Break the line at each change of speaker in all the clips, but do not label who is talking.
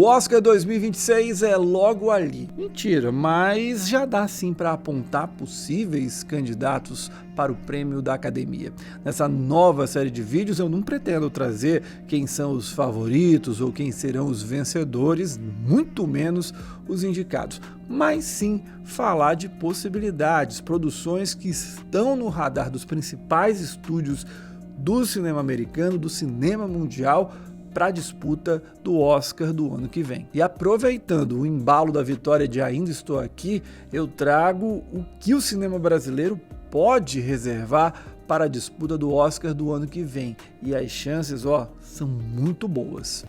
O Oscar 2026 é logo ali. Mentira, mas já dá sim para apontar possíveis candidatos para o prêmio da Academia. Nessa nova série de vídeos eu não pretendo trazer quem são os favoritos ou quem serão os vencedores, muito menos os indicados, mas sim falar de possibilidades, produções que estão no radar dos principais estúdios do cinema americano, do cinema mundial, para a disputa do Oscar do ano que vem. E aproveitando o embalo da vitória de Ainda Estou Aqui, eu trago o que o cinema brasileiro pode reservar para a disputa do Oscar do ano que vem. E as chances, são muito boas.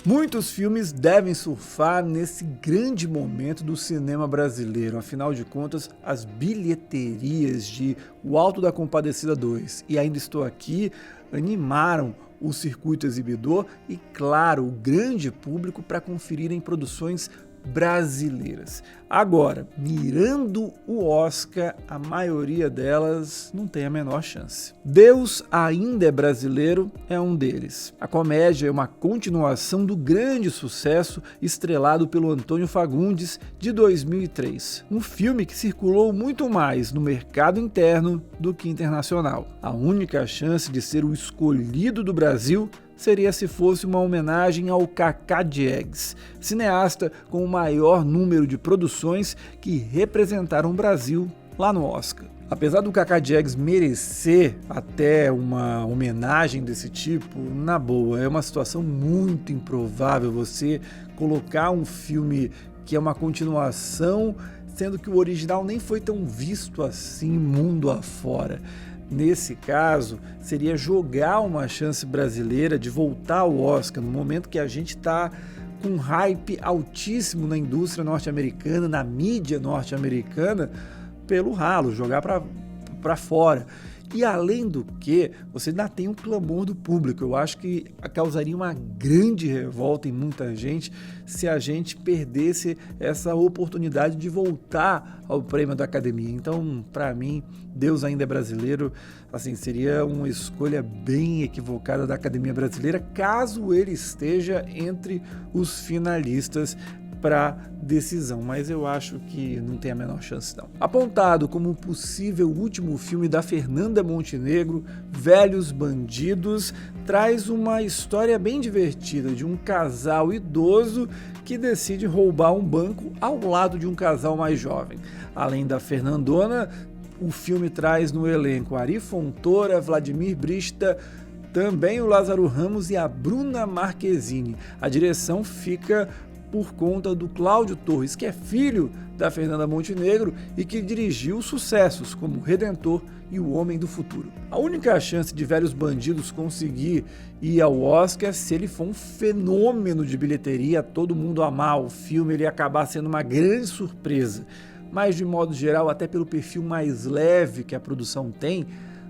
Muitos filmes devem surfar nesse grande momento do cinema brasileiro. Afinal de contas, as bilheterias de O Alto da Compadecida 2 e Ainda Estou Aqui animaram o circuito exibidor e, claro, o grande público para conferirem produções brasileiras. Agora, mirando o Oscar, a maioria delas não tem a menor chance. Deus Ainda é Brasileiro é um deles. A comédia é uma continuação do grande sucesso estrelado pelo Antônio Fagundes de 2003. Um filme que circulou muito mais no mercado interno do que internacional. A única chance de ser o escolhido do Brasil seria se fosse uma homenagem ao Cacá Diegues, cineasta com o maior número de produções que representaram o Brasil lá no Oscar. Apesar do Cacá Diegues merecer até uma homenagem desse tipo, na boa, é uma situação muito improvável você colocar um filme que é uma continuação, sendo que o original nem foi tão visto assim mundo afora. Nesse caso, seria jogar uma chance brasileira de voltar ao Oscar no momento que a gente está com um hype altíssimo na indústria norte-americana, na mídia norte-americana, pelo ralo, jogar para fora. E além do que, você ainda tem um clamor do público. Eu acho que causaria uma grande revolta em muita gente se a gente perdesse essa oportunidade de voltar ao prêmio da Academia. Então, para mim, Deus Ainda é Brasileiro, assim, seria uma escolha bem equivocada da Academia Brasileira, caso ele esteja entre os finalistas para decisão, mas eu acho que não tem a menor chance não. Apontado como um possível último filme da Fernanda Montenegro, Velhos Bandidos traz uma história bem divertida de um casal idoso que decide roubar um banco ao lado de um casal mais jovem. Além da Fernandona, o filme traz no elenco Ari Fontoura, Vladimir Brista, também o Lázaro Ramos e a Bruna Marquezine. A direção fica por conta do Cláudio Torres, que é filho da Fernanda Montenegro e que dirigiu sucessos como Redentor e O Homem do Futuro. A única chance de Velhos Bandidos conseguir ir ao Oscar é se ele for um fenômeno de bilheteria, todo mundo amar o filme, ele acabar sendo uma grande surpresa. Mas, de modo geral, até pelo perfil mais leve que a produção tem,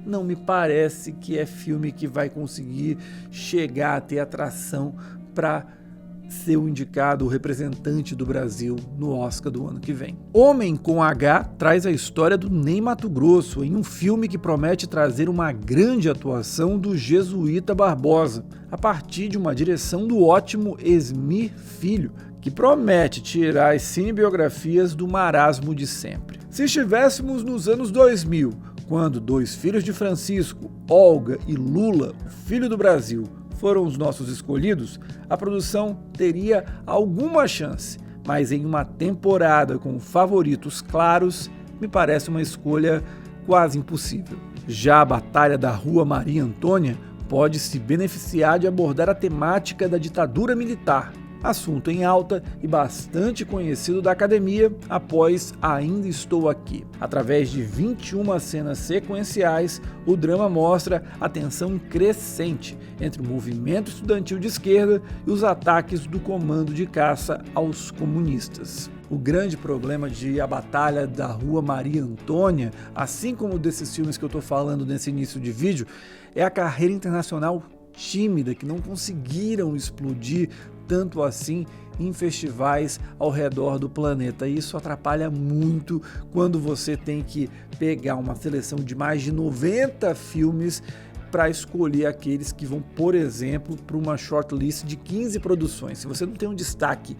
não me parece que é filme que vai conseguir chegar a ter atração para ser o indicado, o representante do Brasil no Oscar do ano que vem. Homem com H traz a história do Ney Matogrosso em um filme que promete trazer uma grande atuação do Jesuíta Barbosa, a partir de uma direção do ótimo Esmir Filho, que promete tirar as cinebiografias do marasmo de sempre. Se estivéssemos nos anos 2000, quando Dois Filhos de Francisco, Olga e Lula, o Filho do Brasil, foram os nossos escolhidos, a produção teria alguma chance, mas em uma temporada com favoritos claros, me parece uma escolha quase impossível. Já a Batalha da Rua Maria Antônia pode se beneficiar de abordar a temática da ditadura militar, assunto em alta e bastante conhecido da Academia após Ainda Estou Aqui. Através de 21 cenas sequenciais, o drama mostra a tensão crescente entre o movimento estudantil de esquerda e os ataques do comando de caça aos comunistas. O grande problema de A Batalha da Rua Maria Antônia, assim como desses filmes que eu estou falando nesse início de vídeo, é a carreira internacional tímida, que não conseguiram explodir tanto assim em festivais ao redor do planeta. E isso atrapalha muito quando você tem que pegar uma seleção de mais de 90 filmes para escolher aqueles que vão, por exemplo, para uma shortlist de 15 produções. Se você não tem um destaque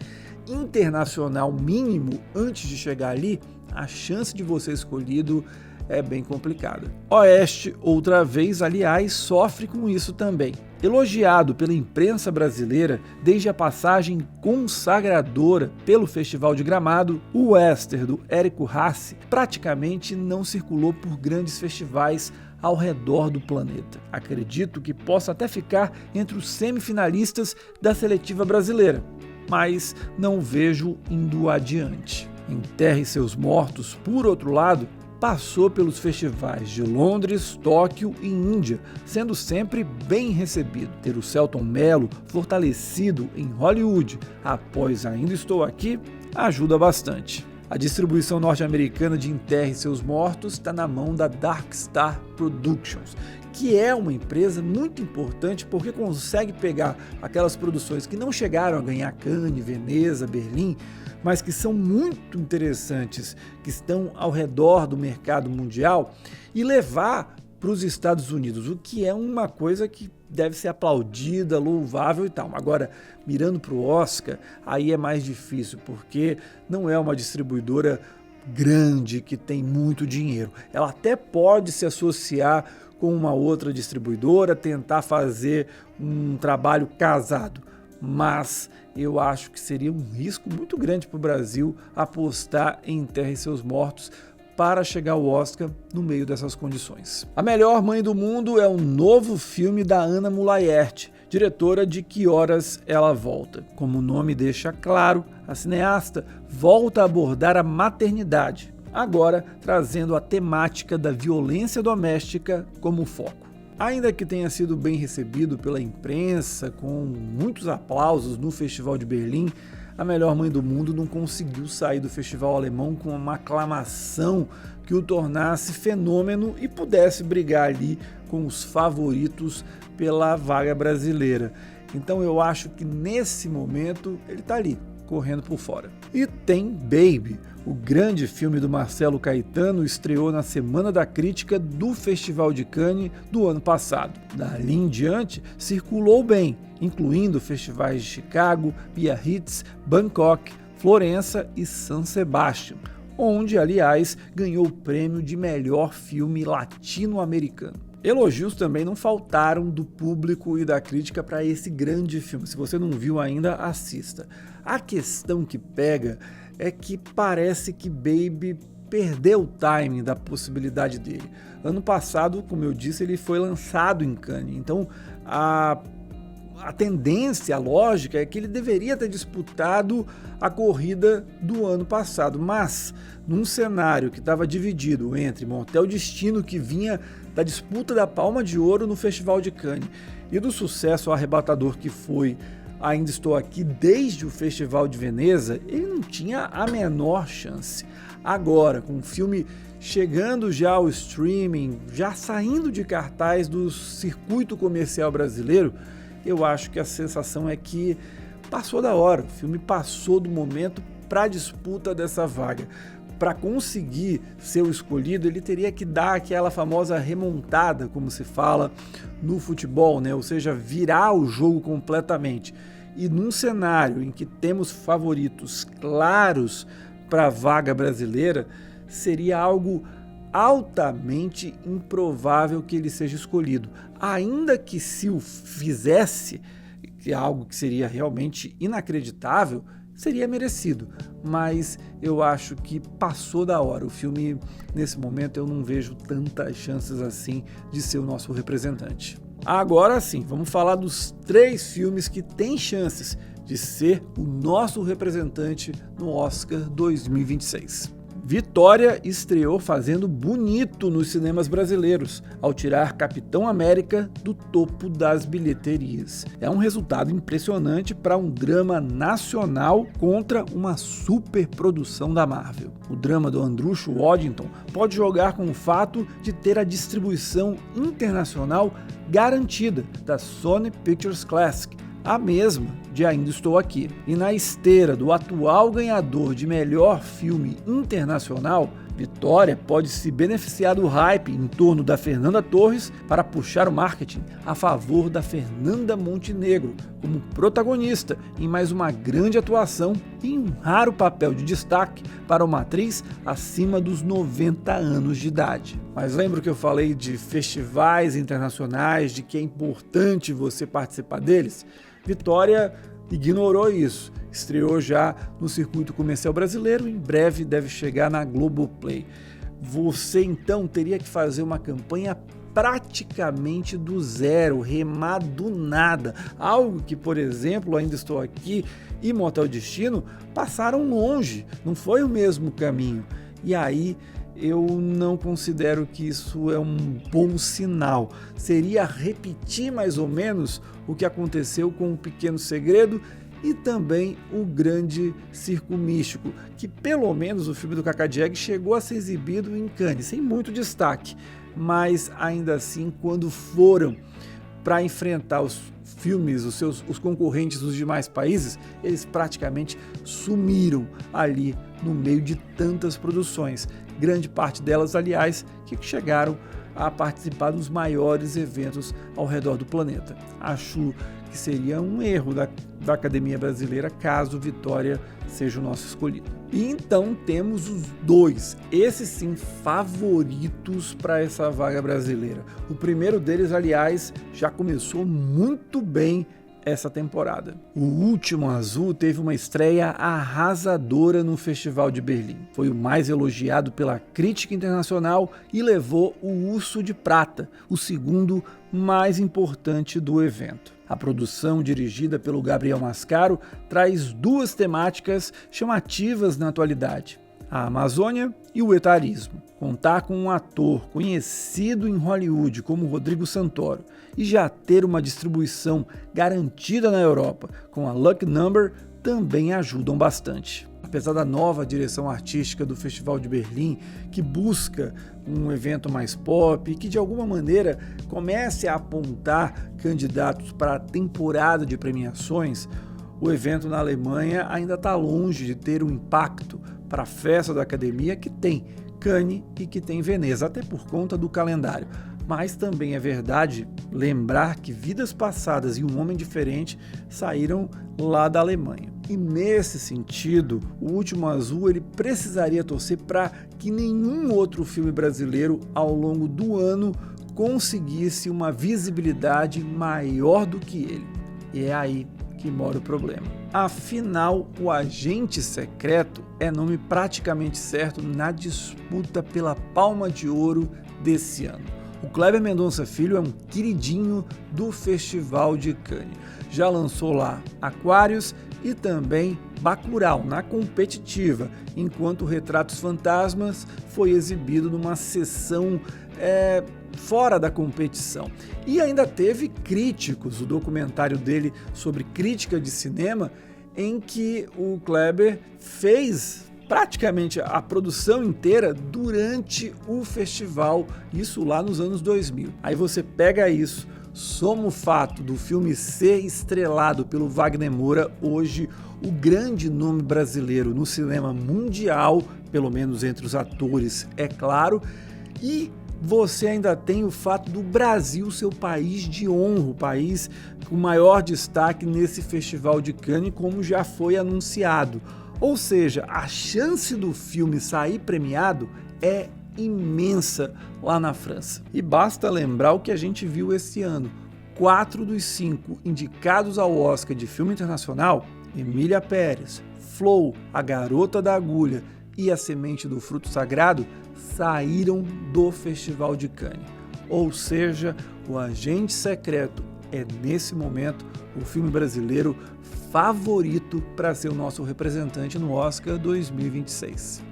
internacional mínimo antes de chegar ali, a chance de você ser escolhido é bem complicada. Oeste, outra vez, aliás, sofre com isso também. Elogiado pela imprensa brasileira desde a passagem consagradora pelo Festival de Gramado, o western do Érico Rassi praticamente não circulou por grandes festivais ao redor do planeta. Acredito que possa até ficar entre os semifinalistas da seletiva brasileira, mas não vejo indo adiante. Enterre Seus Mortos, por outro lado, passou pelos festivais de Londres, Tóquio e Índia, sendo sempre bem recebido. Ter o Selton Mello fortalecido em Hollywood após Ainda Estou Aqui ajuda bastante. A distribuição norte-americana de Enterre Seus Mortos está na mão da Dark Star Productions, que é uma empresa muito importante porque consegue pegar aquelas produções que não chegaram a ganhar Cannes, Veneza, Berlim, mas que são muito interessantes, que estão ao redor do mercado mundial, e levar para os Estados Unidos, o que é uma coisa que deve ser aplaudida, louvável e tal. Agora, mirando para o Oscar, aí é mais difícil, porque não é uma distribuidora grande que tem muito dinheiro. Ela até pode se associar com uma outra distribuidora, tentar fazer um trabalho casado, mas eu acho que seria um risco muito grande para o Brasil apostar em Enterre Seus Mortos para chegar ao Oscar no meio dessas condições. A Melhor Mãe do Mundo é um novo filme da Ana Mulaerte, diretora de Que Horas Ela Volta. Como o nome deixa claro, a cineasta volta a abordar a maternidade, agora trazendo a temática da violência doméstica como foco. Ainda que tenha sido bem recebido pela imprensa, com muitos aplausos no Festival de Berlim, A Melhor Mãe do Mundo não conseguiu sair do festival alemão com uma aclamação que o tornasse fenômeno e pudesse brigar ali com os favoritos pela vaga brasileira. Então eu acho que nesse momento ele está ali, correndo por fora. E tem Baby, o grande filme do Marcelo Caetano, estreou na Semana da Crítica do Festival de Cannes do ano passado. Dali em diante, circulou bem, incluindo festivais de Chicago, Biarritz, Bangkok, Florença e San Sebastián, onde, aliás, ganhou o prêmio de melhor filme latino-americano. Elogios também não faltaram do público e da crítica para esse grande filme. Se você não viu ainda, assista. A questão que pega é que parece que Baby perdeu o timing da possibilidade dele. Ano passado, como eu disse, ele foi lançado em Cannes, então a tendência, a lógica é que ele deveria ter disputado a corrida do ano passado, mas num cenário que estava dividido entre Motel Destino, que vinha da disputa da Palma de Ouro no Festival de Cannes, e do sucesso arrebatador que foi Ainda Estou Aqui desde o Festival de Veneza, ele não tinha a menor chance. Agora, com o filme chegando já ao streaming, já saindo de cartaz do circuito comercial brasileiro, eu acho que a sensação é que passou da hora, o filme passou do momento para a disputa dessa vaga. Para conseguir ser o escolhido, ele teria que dar aquela famosa remontada, como se fala no futebol, né? Ou seja, virar o jogo completamente. E num cenário em que temos favoritos claros para a vaga brasileira, seria algo altamente improvável que ele seja escolhido. Ainda que se o fizesse, que é algo que seria realmente inacreditável, seria merecido, mas eu acho que passou da hora. O filme, nesse momento, eu não vejo tantas chances assim de ser o nosso representante. Agora sim, vamos falar dos 3 filmes que têm chances de ser o nosso representante no Oscar 2026. Vitória estreou fazendo bonito nos cinemas brasileiros, ao tirar Capitão América do topo das bilheterias. É um resultado impressionante para um drama nacional contra uma superprodução da Marvel. O drama do Andrucho Waddington pode jogar com o fato de ter a distribuição internacional garantida da Sony Pictures Classics, a mesma de Ainda Estou Aqui. E na esteira do atual ganhador de melhor filme internacional, Vitória pode se beneficiar do hype em torno da Fernanda Torres para puxar o marketing a favor da Fernanda Montenegro como protagonista em mais uma grande atuação e um raro papel de destaque para uma atriz acima dos 90 anos de idade. Mas lembra que eu falei de festivais internacionais, de que é importante você participar deles? Vitória ignorou isso. Estreou já no circuito comercial brasileiro, em breve deve chegar na Globoplay. Você então teria que fazer uma campanha praticamente do zero, remar do nada. Algo que, por exemplo, Ainda Estou Aqui e Motel Destino passaram longe, não foi o mesmo caminho. E aí eu não considero que isso é um bom sinal. Seria repetir mais ou menos o que aconteceu com O Pequeno Segredo e também O Grande Circo Místico, que pelo menos o filme do Cacá Diegues chegou a ser exibido em Cannes, sem muito destaque, mas ainda assim, quando foram para enfrentar os filmes, os concorrentes dos demais países, eles praticamente sumiram ali no meio de tantas produções, grande parte delas, aliás, que chegaram a participar dos maiores eventos ao redor do planeta. Acho que seria um erro da Academia Brasileira caso Vitória seja o nosso escolhido. E então temos os dois, esses sim, favoritos para essa vaga brasileira. O primeiro deles, aliás, já começou muito bem essa temporada. O Último Azul teve uma estreia arrasadora no Festival de Berlim. Foi o mais elogiado pela crítica internacional e levou o Urso de Prata, o segundo mais importante do evento. A produção, dirigida pelo Gabriel Mascaro, traz duas temáticas chamativas na atualidade: a Amazônia e o etarismo. Contar com um ator conhecido em Hollywood como Rodrigo Santoro e já ter uma distribuição garantida na Europa com a Lucky Number também ajudam bastante. Apesar da nova direção artística do Festival de Berlim, que busca um evento mais pop e que de alguma maneira comece a apontar candidatos para a temporada de premiações, o evento na Alemanha ainda está longe de ter um impacto para a festa da Academia que tem Cannes e que tem Veneza, até por conta do calendário. Mas também é verdade lembrar que Vidas Passadas e Um Homem Diferente saíram lá da Alemanha. E nesse sentido, O Último Azul ele precisaria torcer para que nenhum outro filme brasileiro ao longo do ano conseguisse uma visibilidade maior do que ele. E é aí que mora o problema. Afinal, O Agente Secreto é nome praticamente certo na disputa pela Palma de Ouro desse ano. O Kleber Mendonça Filho é um queridinho do Festival de Cannes. Já lançou lá Aquários e também Bacurau, na competitiva, enquanto Retratos Fantasmas foi exibido numa sessão fora da competição. E ainda teve Críticos, o documentário dele sobre crítica de cinema, em que o Kleber fez praticamente a produção inteira durante o festival, isso lá nos anos 2000. Aí você pega isso, soma o fato do filme ser estrelado pelo Wagner Moura, hoje o grande nome brasileiro no cinema mundial, pelo menos entre os atores, é claro, e você ainda tem o fato do Brasil ser o país de honra, o país com maior destaque nesse Festival de Cannes, como já foi anunciado. Ou seja, a chance do filme sair premiado é imensa lá na França. E basta lembrar o que a gente viu esse ano. 4 dos 5 indicados ao Oscar de filme internacional, Emília Pérez, Flow, A Garota da Agulha e A Semente do Fruto Sagrado, saíram do Festival de Cannes. Ou seja, O Agente Secreto é, nesse momento, o filme brasileiro favorito para ser o nosso representante no Oscar 2026.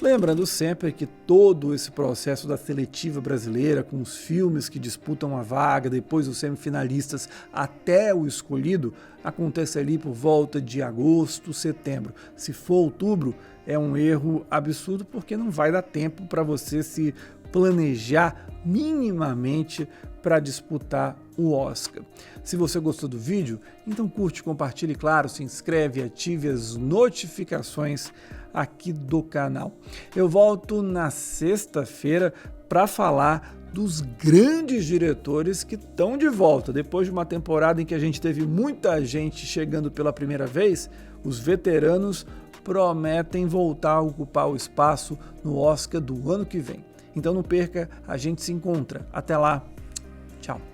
Lembrando sempre que todo esse processo da seletiva brasileira, com os filmes que disputam a vaga, depois os semifinalistas até o escolhido, acontece ali por volta de agosto, setembro. Se for outubro, é um erro absurdo, porque não vai dar tempo para você se planejar minimamente para disputar o Oscar. Se você gostou do vídeo, então curte, compartilhe, claro, se inscreve e ative as notificações aqui do canal. Eu volto na sexta-feira para falar dos grandes diretores que estão de volta. Depois de uma temporada em que a gente teve muita gente chegando pela primeira vez, os veteranos prometem voltar a ocupar o espaço no Oscar do ano que vem. Então não perca, a gente se encontra. Até lá, tchau!